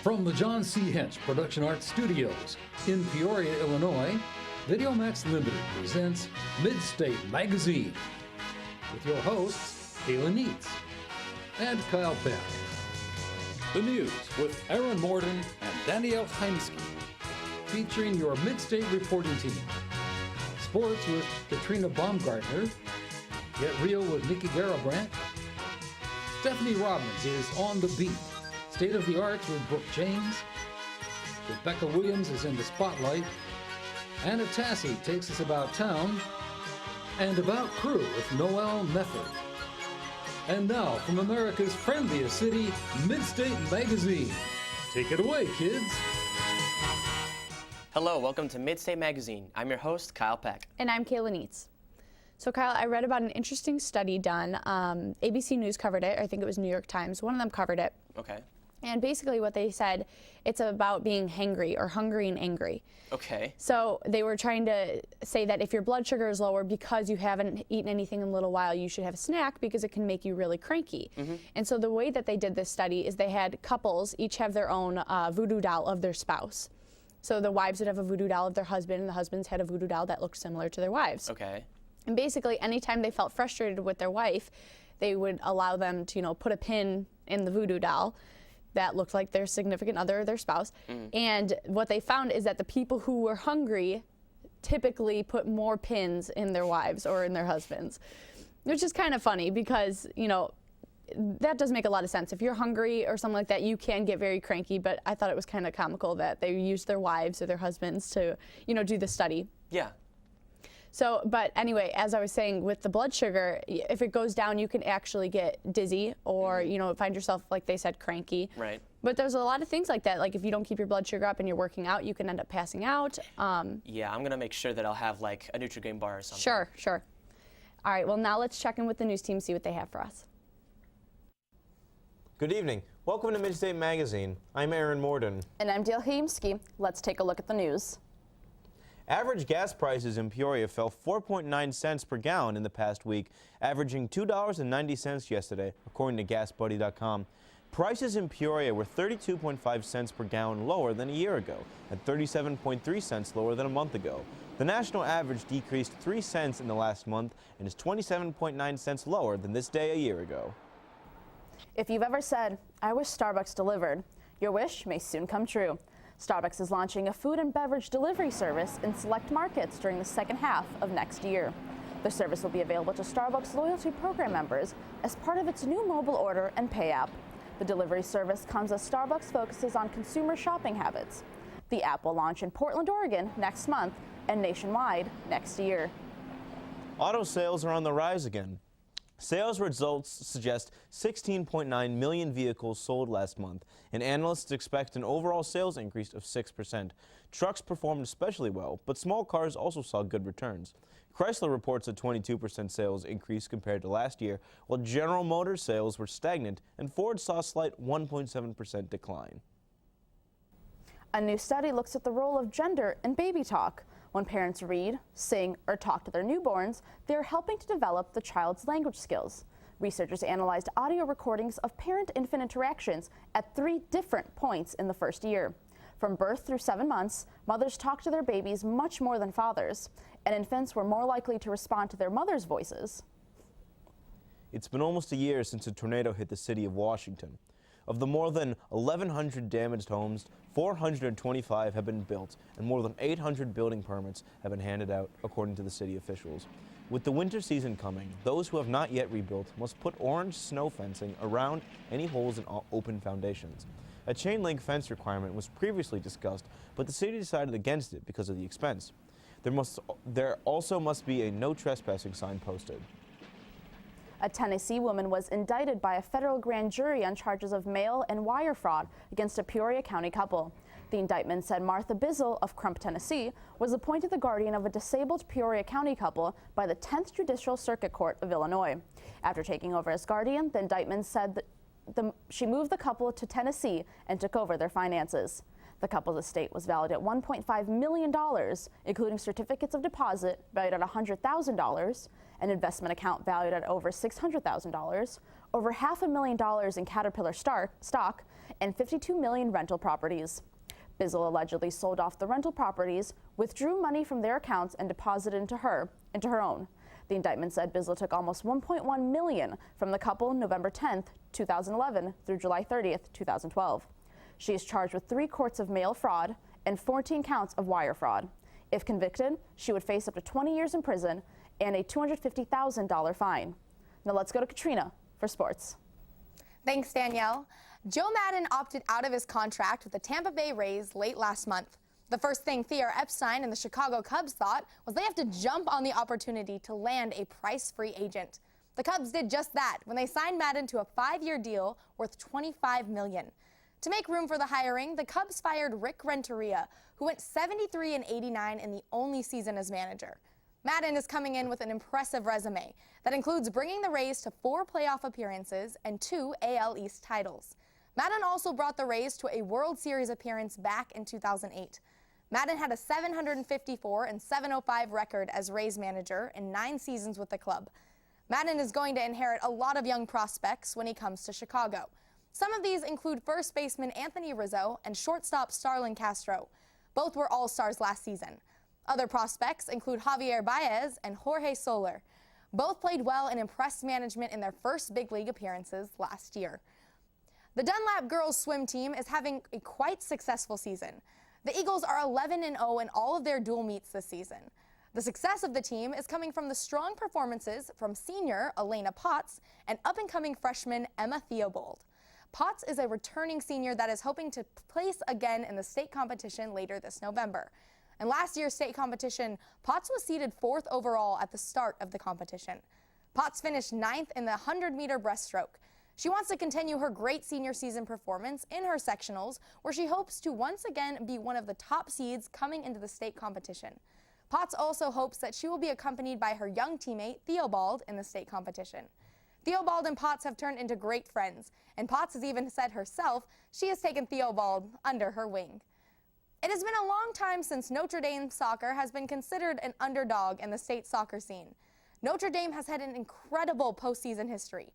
From the John C. Hench Production Arts Studios in Peoria, Illinois, VideoMax Limited presents Midstate Magazine with your hosts, Kayla Neitz and Kyle Peck. The news with Aaron Morden and Danielle Heimski, featuring your Midstate reporting team. Sports with Katrina Baumgartner. Get Real with Nikki Garabrandt. Stephanie Robbins is on the beat. State of the Arts with Brooke James. Rebecca Williams is in the spotlight. Anna Tassi takes us about town. And About Crew with Noel Mefford. And now, from America's friendliest city, Midstate Magazine. Take it away, kids. Hello, welcome to Midstate Magazine. I'm your host, Kyle Peck. And I'm Kayla Neitz. So Kyle, I read about an interesting study done. ABC News covered it. I think it was New York Times. One of them covered it. Okay. And basically what they said, it's about being hangry or hungry and angry. Okay. So they were trying to say that if your blood sugar is lower because you haven't eaten anything in a little while, you should have a snack because it can make you really cranky. Mm-hmm. And so the way that they did this study is they had couples each have their own voodoo doll of their spouse. So the wives would have a voodoo doll of their husband, and the husbands had a voodoo doll that looked similar to their wives. Okay. And basically, anytime they felt frustrated with their wife, they would allow them to, put a pin in the voodoo doll that looked like their significant other or their spouse. Mm. And what they found is that the people who were hungry typically put more pins in their wives or in their husbands, which is kind of funny because, that does make a lot of sense. If you're hungry or something like that, you can get very cranky, but I thought it was kind of comical that they used their wives or their husbands to, do the study. Yeah. So, but anyway, as I was saying, with the blood sugar, if it goes down, you can actually get dizzy or, find yourself, like they said, cranky. Right. But there's a lot of things like that. Like if you don't keep your blood sugar up and you're working out, you can end up passing out. Yeah, I'm going to make sure that I'll have like a Nutri-Grain bar or something. Sure. All right, well, now let's check in with the news team, see what they have for us. Good evening. Welcome to Midstate Magazine. I'm Aaron Morden. And I'm Dale Heimski. Let's take a look at the news. Average gas prices in Peoria fell 4.9 cents per gallon in the past week, averaging $2.90 yesterday, according to GasBuddy.com. Prices in Peoria were 32.5 cents per gallon lower than a year ago, and 37.3 cents lower than a month ago. The national average decreased 3 cents in the last month and is 27.9 cents lower than this day a year ago. If you've ever said, "I wish Starbucks delivered," your wish may soon come true. Starbucks is launching a food and beverage delivery service in select markets during the second half of next year. The service will be available to Starbucks loyalty program members as part of its new mobile order and pay app. The delivery service comes as Starbucks focuses on consumer shopping habits. The app will launch in Portland, Oregon next month and nationwide next year. Auto sales are on the rise again. Sales results suggest 16.9 million vehicles sold last month, and analysts expect an overall sales increase of 6%. Trucks performed especially well, but small cars also saw good returns. Chrysler reports a 22% sales increase compared to last year, while General Motors sales were stagnant, and Ford saw a slight 1.7% decline. A new study looks at the role of gender in baby talk. When parents read, sing, or talk to their newborns, they are helping to develop the child's language skills. Researchers analyzed audio recordings of parent-infant interactions at 3 different points in the first year. From birth through 7 months, mothers talk to their babies much more than fathers, and infants were more likely to respond to their mothers' voices. It's been almost a year since a tornado hit the city of Washington. Of the more than 1,100 damaged homes, 425 have been built, and more than 800 building permits have been handed out, according to the city officials. With the winter season coming, those who have not yet rebuilt must put orange snow fencing around any holes in open foundations. A chain-link fence requirement was previously discussed, but the city decided against it because of the expense. There also must be a no trespassing sign posted. A Tennessee woman was indicted by a federal grand jury on charges of mail and wire fraud against a Peoria County couple. The indictment said Martha Bizzle of Crump, Tennessee, was appointed the guardian of a disabled Peoria County couple by the 10th Judicial Circuit Court of Illinois. After taking over as guardian, the indictment said that she moved the couple to Tennessee and took over their finances. The couple's estate was valued at $1.5 million, including certificates of deposit valued at $100,000, an investment account valued at over $600,000, over $500,000 in Caterpillar stock, and 52 million rental properties. Bizzle allegedly sold off the rental properties, withdrew money from their accounts, and deposited into her own. The indictment said Bizzle took almost $1.1 million from the couple November 10th, 2011 through July 30th, 2012. She is charged with 3 counts of mail fraud and 14 counts of wire fraud. If convicted, she would face up to 20 years in prison and a $250,000 fine. Now let's go to Katrina for sports. Thanks, Danielle. Joe Maddon opted out of his contract with the Tampa Bay Rays late last month. The first thing Theo Epstein and the Chicago Cubs thought was they have to jump on the opportunity to land a price-free agent. The Cubs did just that when they signed Maddon to a 5-year deal worth $25 million. To make room for the hiring, the Cubs fired Rick Renteria, who went 73-89 in the only season as manager. Maddon is coming in with an impressive resume that includes bringing the Rays to 4 playoff appearances and 2 AL East titles. Maddon also brought the Rays to a World Series appearance back in 2008. Maddon had a .754 and .705 record as Rays manager in 9 seasons with the club. Maddon is going to inherit a lot of young prospects when he comes to Chicago. Some of these include first baseman Anthony Rizzo and shortstop Starlin Castro. Both were all-stars last season. Other prospects include Javier Baez and Jorge Soler. Both played well and impressed management in their first big league appearances last year. The Dunlap girls swim team is having a quite successful season. The Eagles are 11-0 in all of their dual meets this season. The success of the team is coming from the strong performances from senior Elena Potts and up-and-coming freshman Emma Theobald. Potts is a returning senior that is hoping to place again in the state competition later this November. In last year's state competition, Potts was seeded 4th overall at the start of the competition. Potts finished 9th in the 100-meter breaststroke. She wants to continue her great senior season performance in her sectionals, where she hopes to once again be one of the top seeds coming into the state competition. Potts also hopes that she will be accompanied by her young teammate, Theobald, in the state competition. Theobald and Potts have turned into great friends, and Potts has even said herself she has taken Theobald under her wing. It has been a long time since Notre Dame soccer has been considered an underdog in the state soccer scene. Notre Dame has had an incredible postseason history.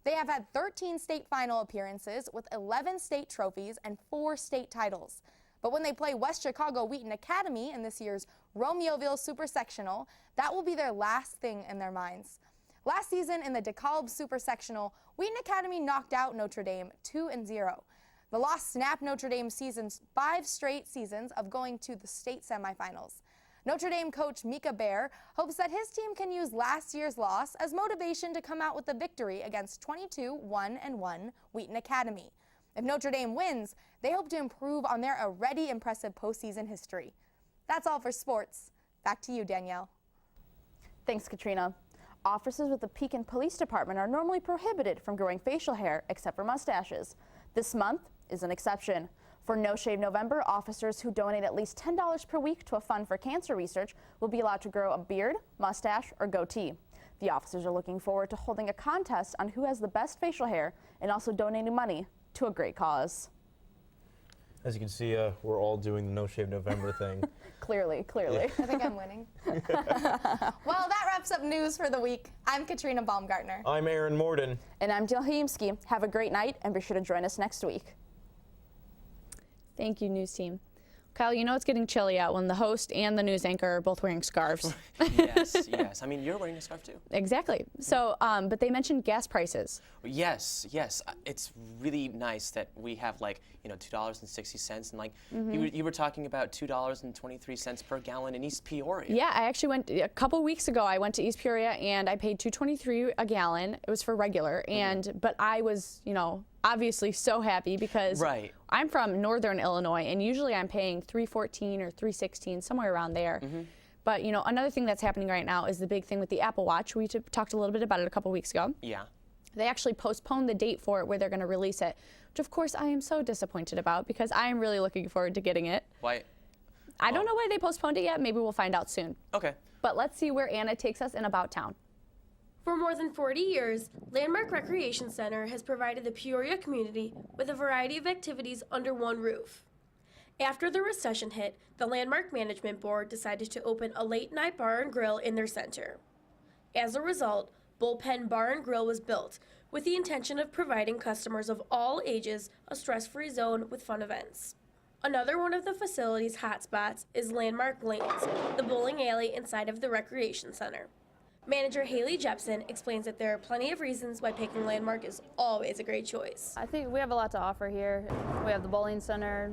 They have had 13 state final appearances with 11 state trophies and 4 state titles. But when they play West Chicago Wheaton Academy in this year's Romeoville Super Sectional, that will be their last thing in their minds. Last season in the DeKalb Super Sectional, Wheaton Academy knocked out Notre Dame 2-0. The loss snapped Notre Dame's 5 straight seasons of going to the state semifinals. Notre Dame coach Mika Bear hopes that his team can use last year's loss as motivation to come out with a victory against 22-1-1 Wheaton Academy. If Notre Dame wins, they hope to improve on their already impressive postseason history. That's all for sports. Back to you, Danielle. Thanks, Katrina. Officers with the Pekin Police Department are normally prohibited from growing facial hair except for mustaches. This month is an exception. For No Shave November, officers who donate at least $10 per week to a fund for cancer research will be allowed to grow a beard, mustache, or goatee. The officers are looking forward to holding a contest on who has the best facial hair and also donating money to a great cause. As you can see, we're all doing the No Shave November thing. Clearly. I think I'm winning. Well, that wraps up news for the week. I'm Katrina Baumgartner. I'm Aaron Morden. And I'm Jill Haimski. Have a great night and be sure to join us next week. Thank you, news team. Kyle, you know it's getting chilly out when the host and the news anchor are both wearing scarves. Yes. I mean, you're wearing a scarf too. Exactly. So, but they mentioned gas prices. Yes. It's really nice that we have $2.60 and you were talking about $2.23 per gallon in East Peoria. Yeah, I actually went a couple weeks ago. I went to East Peoria and I paid $2.23 a gallon. It was for regular, but I was, obviously so happy because I'm from Northern Illinois and usually I'm paying $3.14 or $3.16, somewhere around there. But another thing that's happening right now is the big thing with the Apple Watch. We talked a little bit about it a couple weeks ago. Yeah. They actually postponed the date for it where they're going to release it, which of course I am so disappointed about because I am really looking forward to getting it. Why? I don't know why they postponed it yet. Maybe we'll find out soon. Okay. But let's see where Anna takes us in About Town. For more than 40 years, Landmark Recreation Center has provided the Peoria community with a variety of activities under one roof. After the recession hit, the Landmark Management Board decided to open a late-night bar and grill in their center. As a result, Bullpen Bar and Grill was built with the intention of providing customers of all ages a stress-free zone with fun events. Another one of the facility's hotspots is Landmark Lanes, the bowling alley inside of the recreation center. Manager Haley Jepson explains that there are plenty of reasons why picking Landmark is always a great choice. I think we have a lot to offer here. We have the bowling center,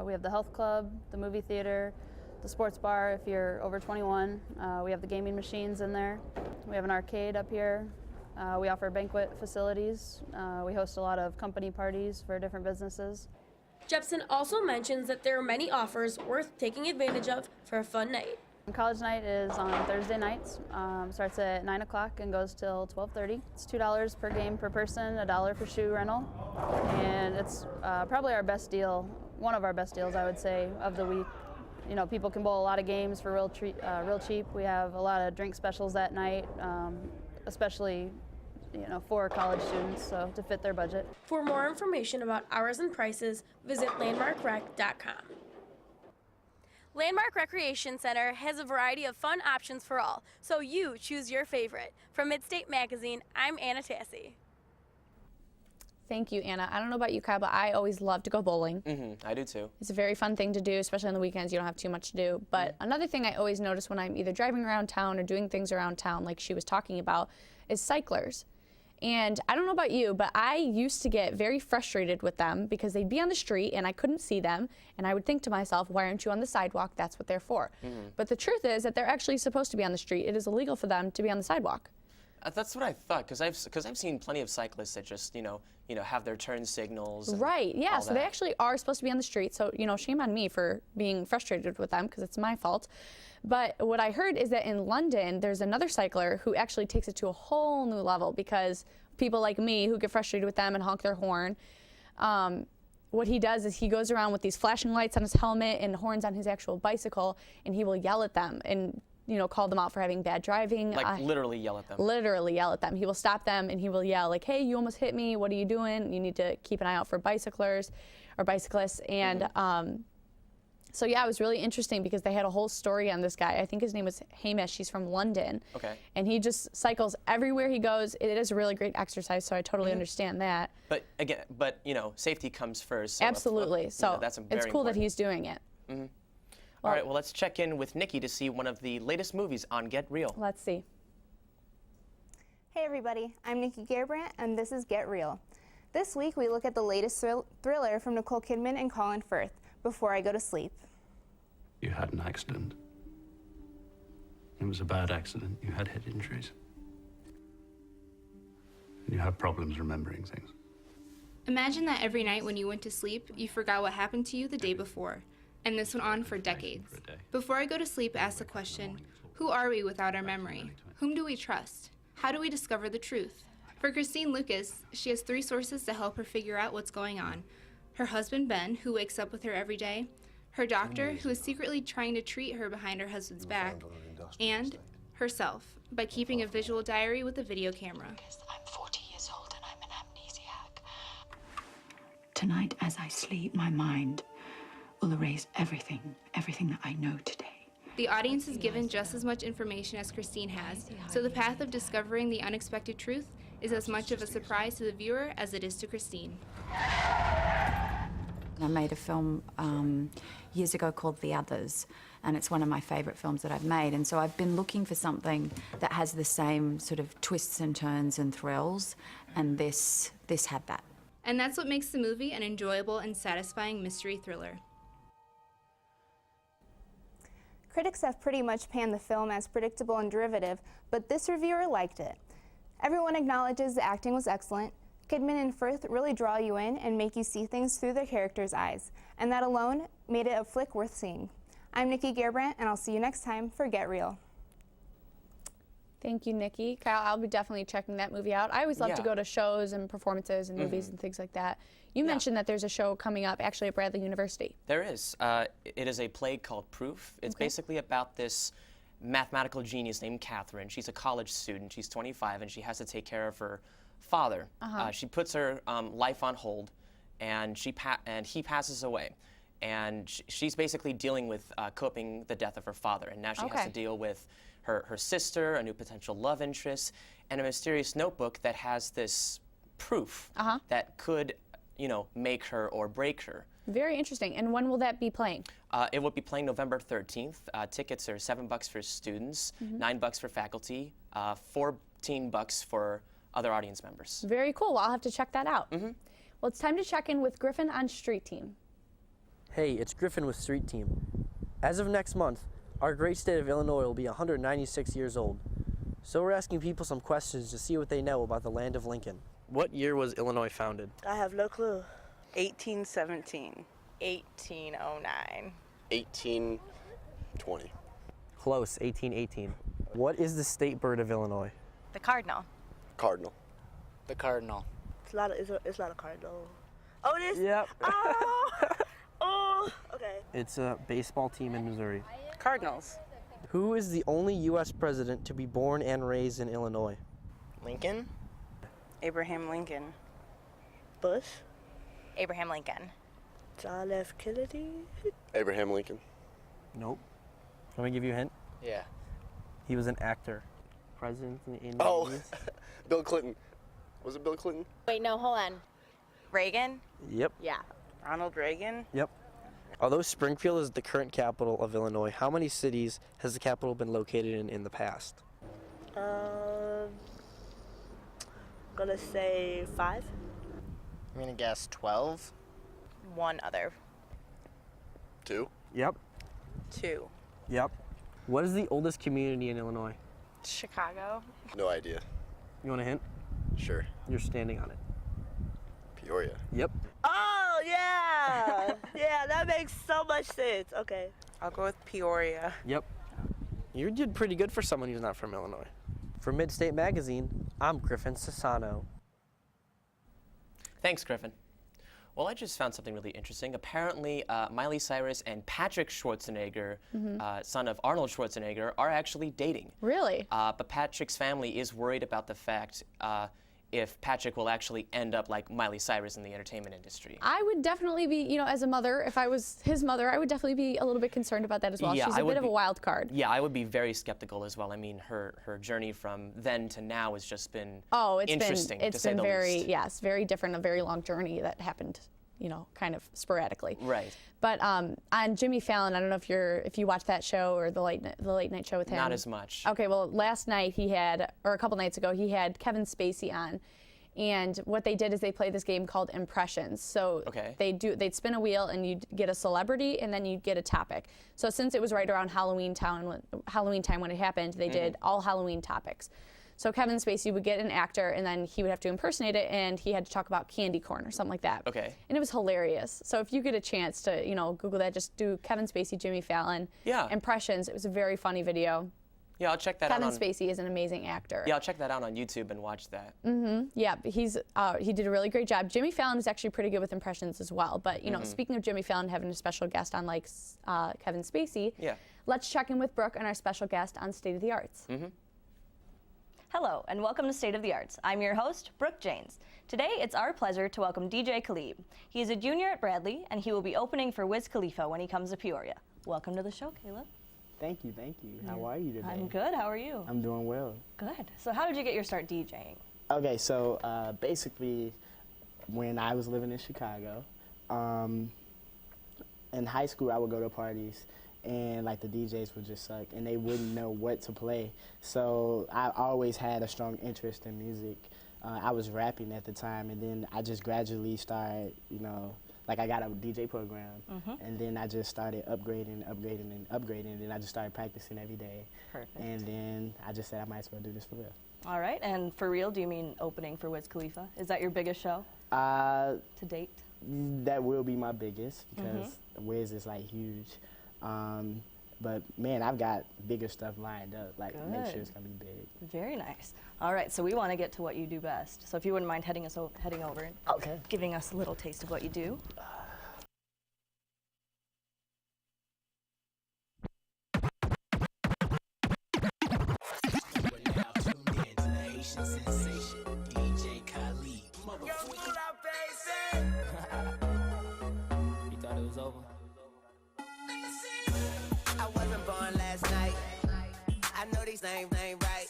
we have the health club, the movie theater, the sports bar if you're over 21. We have the gaming machines in there. We have an arcade up here. We offer banquet facilities. We host a lot of company parties for different businesses. Jepson also mentions that there are many offers worth taking advantage of for a fun night. College night is on Thursday nights. Starts at 9 o'clock and goes till 12:30. It's $2 per game per person, $1 for shoe rental. And it's probably our best deal, one of our best deals, I would say, of the week. You know, people can bowl a lot of games for real cheap. We have a lot of drink specials that night, especially for college students, so to fit their budget. For more information about hours and prices, visit landmarkrec.com. Landmark Recreation Center has a variety of fun options for all, so you choose your favorite. From Midstate Magazine, I'm Anna Tassi. Thank you, Anna. I don't know about you, Kyle, but I always love to go bowling. I do too. It's a very fun thing to do, especially on the weekends. You don't have too much to do. But another thing I always notice when I'm either driving around town or doing things around town, like she was talking about, is cyclers. And I don't know about you, but I used to get very frustrated with them because they'd be on the street and I couldn't see them. And I would think to myself, why aren't you on the sidewalk? That's what they're for. But the truth is that they're actually supposed to be on the street. It is illegal for them to be on the sidewalk. That's what I thought, because I've seen plenty of cyclists that just have their turn signals. And right. Yeah. all So that. they actually are supposed to be on the street. So shame on me for being frustrated with them because it's my fault. But what I heard is that in London, there's another cycler who actually takes it to a whole new level because people like me who get frustrated with them and honk their horn, what he does is he goes around with these flashing lights on his helmet and horns on his actual bicycle, and he will yell at them and call them out for having bad driving. Like literally yell at them. Literally yell at them. He will stop them and he will yell like, hey, you almost hit me. What are you doing? You need to keep an eye out for bicyclists. And so yeah, it was really interesting because they had a whole story on this guy. I think his name was Hamish. He's from London. Okay. And he just cycles everywhere he goes. It is a really great exercise, so I totally understand that. But again, safety comes first. So Absolutely. So that's very it's cool important. that he's doing it. All right, well, let's check in with Nikki to see one of the latest movies on Get Real. Let's see. Hey everybody, I'm Nikki Gerbrandt and this is Get Real. This week we look at the latest thriller from Nicole Kidman and Colin Firth, Before I Go to Sleep. You had an accident. It was a bad accident. You had head injuries. And you have problems remembering things. Imagine that every night when you went to sleep, you forgot what happened to you the day before. And this went on for decades. Before I Go to Sleep asks the question, who are we without our memory? Whom do we trust? How do we discover the truth? For Christine Lucas, she has 3 sources to help her figure out what's going on. Her husband, Ben, who wakes up with her every day, her doctor, who is secretly trying to treat her behind her husband's back, and herself, by keeping a visual diary with a video camera. I'm 40 years old and I'm an amnesiac. Tonight, as I sleep, my mind will erase everything that I know today. The audience is given just as much information as Christine has, so the path of discovering the unexpected truth is as much of a surprise to the viewer as it is to Christine. I made a film years ago called The Others, and it's one of my favourite films that I've made. And so I've been looking for something that has the same sort of twists and turns and thrills, and this had that. And that's what makes the movie an enjoyable and satisfying mystery thriller. Critics have pretty much panned the film as predictable and derivative, but this reviewer liked it. Everyone acknowledges the acting was excellent. Kidman and Firth really draw you in and make you see things through their characters' eyes, and that alone made it a flick worth seeing. I'm Nikki Gerbrandt, and I'll see you next time for Get Real. Thank you, Nikki. Kyle, I'll be definitely checking that movie out. I always love to go to shows and performances and movies and things like that. You mentioned that there's a show coming up actually at Bradley University. There is. It is a play called Proof. It's basically about this mathematical genius named Catherine. She's a college student. She's 25, and she has to take care of her father. She puts her life on hold, and he passes away. And she's basically dealing with coping the death of her father, and now she has to deal with her sister, a new potential love interest, and a mysterious notebook that has this proof that could, make her or break her. Very interesting. And when will that be playing? It will be playing November 13th. Tickets are $7 for students, $9 for faculty, $14 for other audience members. Very cool. Well, I'll have to check that out. Well, it's time to check in with Griffin on Street Team. Hey, it's Griffin with Street Team. As of next month, our great state of Illinois will be 196 years old. So we're asking people some questions to see what they know about the land of Lincoln. What year was Illinois founded? I have no clue. 1817. 1809. 1820. Close, 1818. What is the state bird of Illinois? The cardinal. Cardinal. The cardinal. It's not a cardinal. Oh, it is? Yep. Oh, okay. It's a baseball team in Missouri. Cardinals. Who is the only U.S. president to be born and raised in Illinois? Lincoln. Abraham Lincoln. Bush. Abraham Lincoln. John F. Kennedy. Abraham Lincoln. Nope. Can I give you a hint? Yeah. He was an actor. President in the Oh, 80s. Bill Clinton. Was it Bill Clinton? Wait, no, hold on. Reagan? Yep. Yeah. Ronald Reagan. Yep. Although Springfield is the current capital of Illinois, how many cities has the capital been located in the past? I'm gonna say 5. I'm gonna guess 12. One other. 2. Yep. 2. Yep. What is the oldest community in Illinois? Chicago. No idea. You want a hint? Sure. You're standing on it. Peoria. Yep. Oh, yeah. Yeah, that makes so much sense. Okay. I'll go with Peoria. Yep. You did pretty good for someone who's not from Illinois. For Midstate Magazine, I'm Griffin Sassano. Thanks, Griffin. Well, I just found something really interesting. Apparently, Miley Cyrus and Patrick Schwarzenegger, son of Arnold Schwarzenegger, are actually dating. Really? But Patrick's family is worried about the fact if Patrick will actually end up like Miley Cyrus in the entertainment industry. I would definitely be, as a mother, if I was his mother, I would definitely be a little bit concerned about that as well. Yeah, She's a bit of a wild card. Yeah, I would be very skeptical as well. I mean, her journey from then to now has just been interesting, to say the least. Yes, very different, a very long journey that happened, kind of sporadically. Right. But on Jimmy Fallon, I don't know if you watched that show or the late night show with him. Not as much. Okay, well, last night a couple nights ago, he had Kevin Spacey on. And what they did is they played this game called Impressions. So they'd spin a wheel and you'd get a celebrity and then you'd get a topic. So since it was right around Halloween time when it happened, they did all Halloween topics. So Kevin Spacey would get an actor and then he would have to impersonate it, and he had to talk about candy corn or something like that. Okay. And it was hilarious. So if you get a chance to, Google that, just do Kevin Spacey, Jimmy Fallon, Impressions. It was a very funny video. Yeah, I'll check that out. Kevin Spacey is an amazing actor. Yeah, I'll check that out on YouTube and watch that. Yeah, he did a really great job. Jimmy Fallon is actually pretty good with impressions as well. But speaking of Jimmy Fallon having a special guest on like Kevin Spacey, let's check in with Brooke and our special guest on State of the Arts. Hello, and welcome to State of the Arts. I'm your host, Brooke Janes. Today, it's our pleasure to welcome DJ Khalib. He is a junior at Bradley, and he will be opening for Wiz Khalifa when he comes to Peoria. Welcome to the show, Caleb. Thank you. How are you today? I'm good. How are you? I'm doing well. Good. So how did you get your start DJing? Okay, so basically, when I was living in Chicago, in high school, I would go to parties, and like the DJs would just suck, and they wouldn't know what to play. So I always had a strong interest in music. I was rapping at the time, and then I just gradually started, like I got a DJ program, and then I just started upgrading, and then I just started practicing every day. Perfect. And then I just said I might as well do this for real. All right, and for real, do you mean opening for Wiz Khalifa? Is that your biggest show to date? That will be my biggest, because Wiz is like huge. But man, I've got bigger stuff lined up, like make sure it's gonna be big. Very nice. All right, so we want to get to what you do best. So if you wouldn't mind heading over and giving us a little taste of what you do. You thought it was over? I wasn't born last night. I know these ain't right.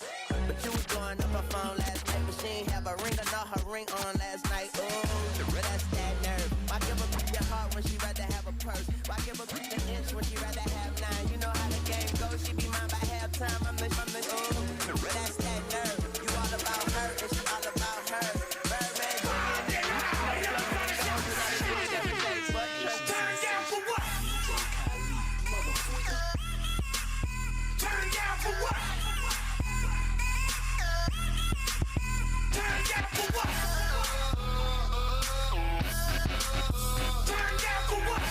But you was blowing up her phone last night, but she ain't have a ring or not her ring on last night. Ooh, that's that nerve. Why give a bitch your heart when she rather have a purse? Why give a bitch an inch when she rather have 9? You know how the game goes, she be mine by halftime. I'm the ooh, that's that nerve. You all about her and she all about her. Birdman, turn down for what? Turn down for what? Turn down for what? Turn down for what?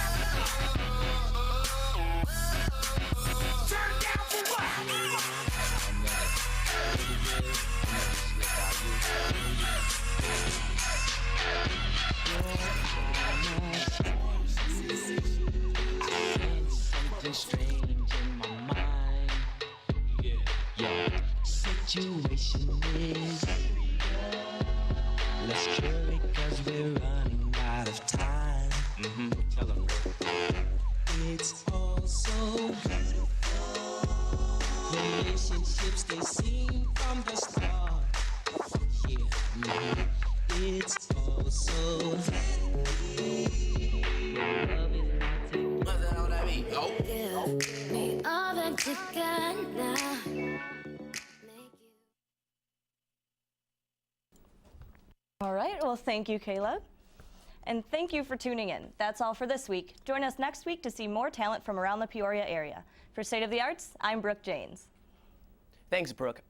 Turn down for what? Something strange in my mind. Yeah. Situation is let's cure it 'cause we're running out of time. Tell them. It's all so beautiful. Relationships they seem from the start. Yeah. It's all so Give me all that you got now. All right, well, thank you, Caleb. And thank you for tuning in. That's all for this week. Join us next week to see more talent from around the Peoria area. For State of the Arts, I'm Brooke Janes. Thanks, Brooke.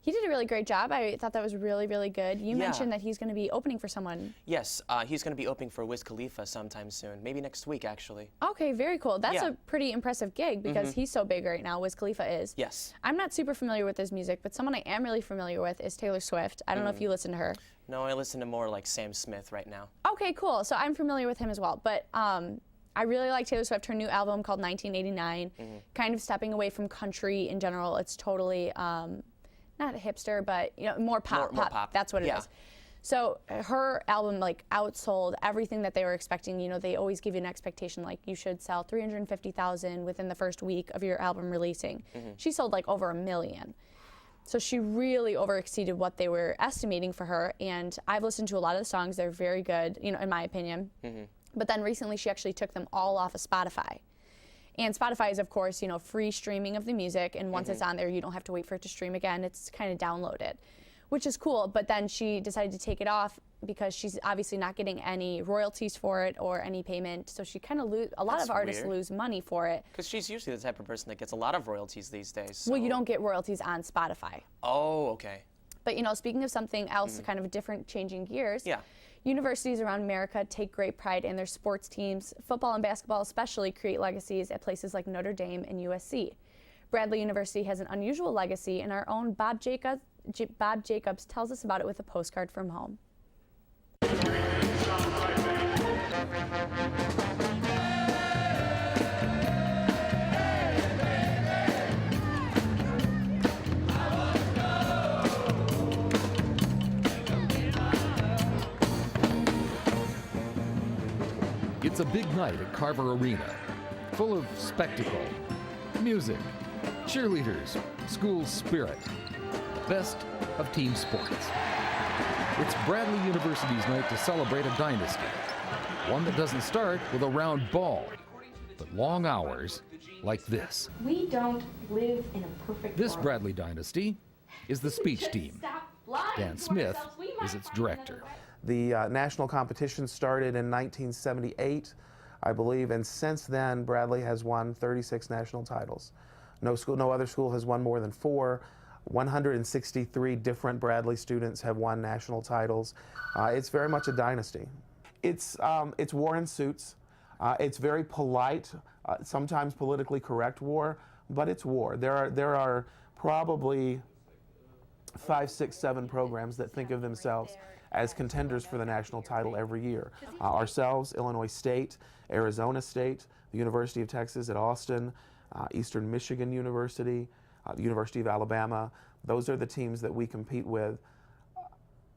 He did a really great job. I thought that was really, really good. You Yeah. mentioned that he's going to be opening for someone. Yes, he's going to be opening for Wiz Khalifa sometime soon. Maybe next week, actually. Okay, very cool. That's Yeah. a pretty impressive gig because he's so big right now, Wiz Khalifa is. Yes. I'm not super familiar with his music, but someone I am really familiar with is Taylor Swift. I don't know if you listen to her. No, I listen to more like Sam Smith right now. Okay, cool. So I'm familiar with him as well. But I really like Taylor Swift. Her new album called 1989, kind of stepping away from country in general. It's totally, not a hipster, but more pop. More pop. That's what it is. So her album outsold everything that they were expecting. They always give you an expectation like you should sell 350,000 within the first week of your album releasing. She sold over 1 million. So she really overexceeded what they were estimating for her. And I've listened to a lot of the songs. They're very good, in my opinion. But then recently she actually took them all off of Spotify. And Spotify is, of course, free streaming of the music. And once it's on there, you don't have to wait for it to stream again. It's kind of downloaded, which is cool. But then she decided to take it off because she's obviously not getting any royalties for it or any payment. So she kind of a lot of artists lose money for it. Because she's usually the type of person that gets a lot of royalties these days. So. Well, you don't get royalties on Spotify. Oh, okay. But, speaking of something else, kind of different, changing gears. Yeah. Universities around America take great pride in their sports teams. Football and basketball especially create legacies at places like Notre Dame and USC. Bradley University has an unusual legacy, and our own Bob Jacobs tells us about it with a postcard from home. It's a big night at Carver Arena, full of spectacle, music, cheerleaders, school spirit, the best of team sports. It's Bradley University's night to celebrate a dynasty, one that doesn't start with a round ball, but long hours like this. We don't live in a perfect This world. Bradley dynasty is the speech team. Dan Smith is its director. The national competition started in 1978, I believe, and since then Bradley has won 36 national titles. No other school has won more than 4. 163 different Bradley students have won national titles. It's very much a dynasty. It's war in suits. It's very polite, sometimes politically correct war, but it's war. There are probably 5, 6, 7 programs that think of themselves as contenders for the national title every year. Ourselves, Illinois State, Arizona State, the University of Texas at Austin, Eastern Michigan University, the University of Alabama. Those are the teams that we compete with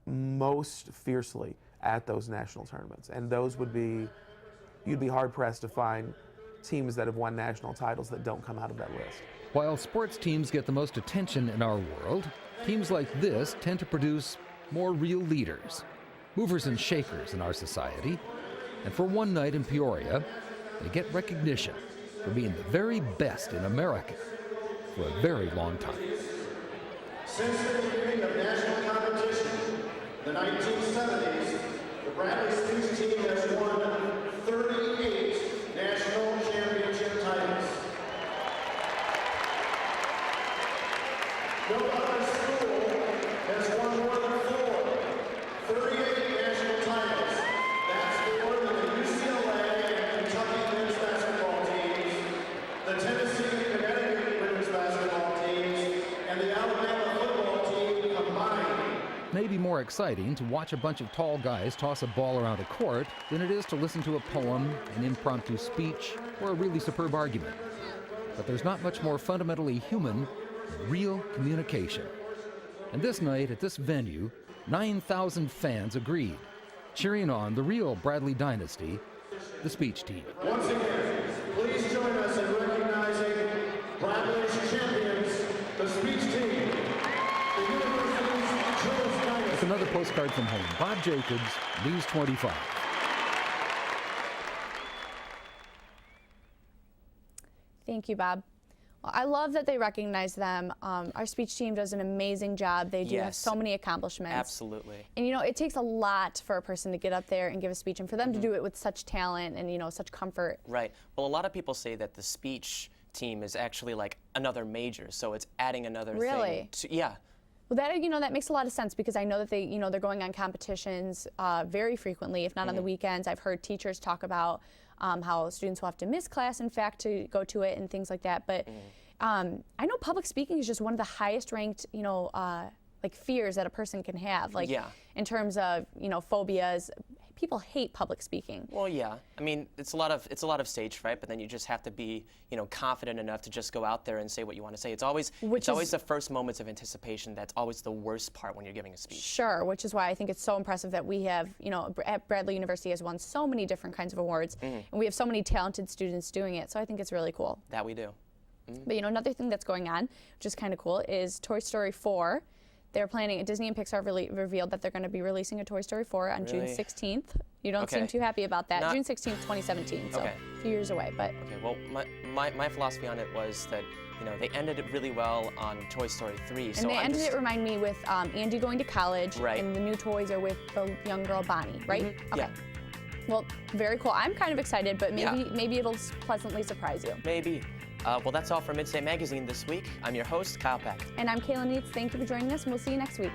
most fiercely at those national tournaments. And those would be, you'd be hard pressed to find teams that have won national titles that don't come out of that list. While sports teams get the most attention in our world, teams like this tend to produce more real leaders, movers and shakers in our society. And for one night in Peoria, they get recognition for being the very best in America for a very long time. Since the beginning of national competition in the 1970s, the Bradley speech team has won 38 national championship titles. No other school has won more than 38 national titles. That's more than the UCLA and Kentucky men's basketball teams, the Tennessee and Connecticut women's basketball teams, and the Alabama football team combined. Maybe more exciting to watch a bunch of tall guys toss a ball around a court than it is to listen to a poem, an impromptu speech, or a really superb argument. But there's not much more fundamentally human than real communication. And this night at this venue, 9,000 fans agreed, cheering on the real Bradley dynasty, the speech team. Once again, please join us in recognizing Bradley's champions, the speech team, the university's choice dynasty. With another postcard from home, Bob Jacobs, News 25. Thank you, Bob. Well, I love that they recognize them. Our speech team does an amazing job. They do have so many accomplishments. Absolutely. And you know, it takes a lot for a person to get up there and give a speech, and for them to do it with such talent and, you know, such comfort. Right. Well, a lot of people say that the speech team is actually like another major, so it's adding another thing. Yeah. Well, that, you know, that makes a lot of sense, because I know that they, you know, they're going on competitions very frequently, if not on the weekends. I've heard teachers talk about how students will have to miss class, in fact, to go to it and things like that. But I know public speaking is just one of the highest ranked, you know, like fears that a person can have. Like in terms of, you know, phobias. People hate public speaking. Well, yeah. I mean, it's a lot of stage fright, but then you just have to be, you know, confident enough to just go out there and say what you want to say. It's always the first moments of anticipation that's always the worst part when you're giving a speech. Sure, which is why I think it's so impressive that we have, you know, at Bradley University has won so many different kinds of awards, and we have so many talented students doing it. So I think it's really cool. That we do. But you know, another thing that's going on, which is kind of cool, is Toy Story 4. They're planning, Disney and Pixar revealed that they're going to be releasing a Toy Story 4 on June 16th. You don't seem too happy about that. June 16th, 2017, so a few years away. But okay, well, my philosophy on it was that, you know, they ended it really well on Toy Story 3. And they ended it, remind me, with Andy going to college, and the new toys are with the young girl Bonnie, right? Okay. Yeah. Well, very cool. I'm kind of excited, but maybe it'll pleasantly surprise you. Maybe. Well, that's all for Midstate Magazine this week. I'm your host, Kyle Peck. And I'm Kayla Neitz. Thank you for joining us, and we'll see you next week.